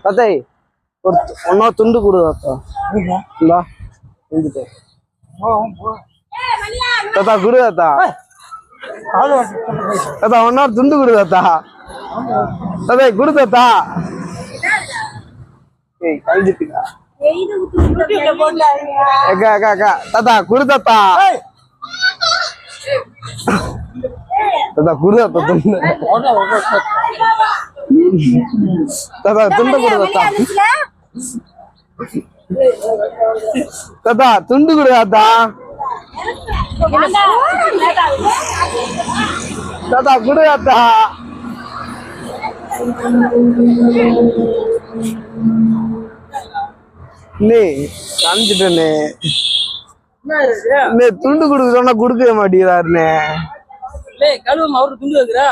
தாத்தாய் ஒன்னா துண்டு கொடு தாத்தா. இந்தா செஞ்சுட்டு தாத்தா குடு தாத்தா. தாத்தா ஒன்னா துண்டு கொடு தாத்தா. தாத்தாய் குடு தாத்தா. ஏய் கழிஞ்சிட்டீங்க. அக்கா அக்கா அக்கா தாத்தா குடு தாத்தா. தாத்தா குடு தாத்தா துண்டு. தாத்தா துண்டு கொடு தாத்தா. தாத்தா துண்டு கொடு தாத்தா. தாத்தா குடு தாத்தா. நீ காமிச்சிட்டே துண்டு கொடுக்க சொன்னா கொடுக்கவே மாட்டேங்கிறாருண்ணே. கழுவ அவரு துண்டு வைக்கிறா.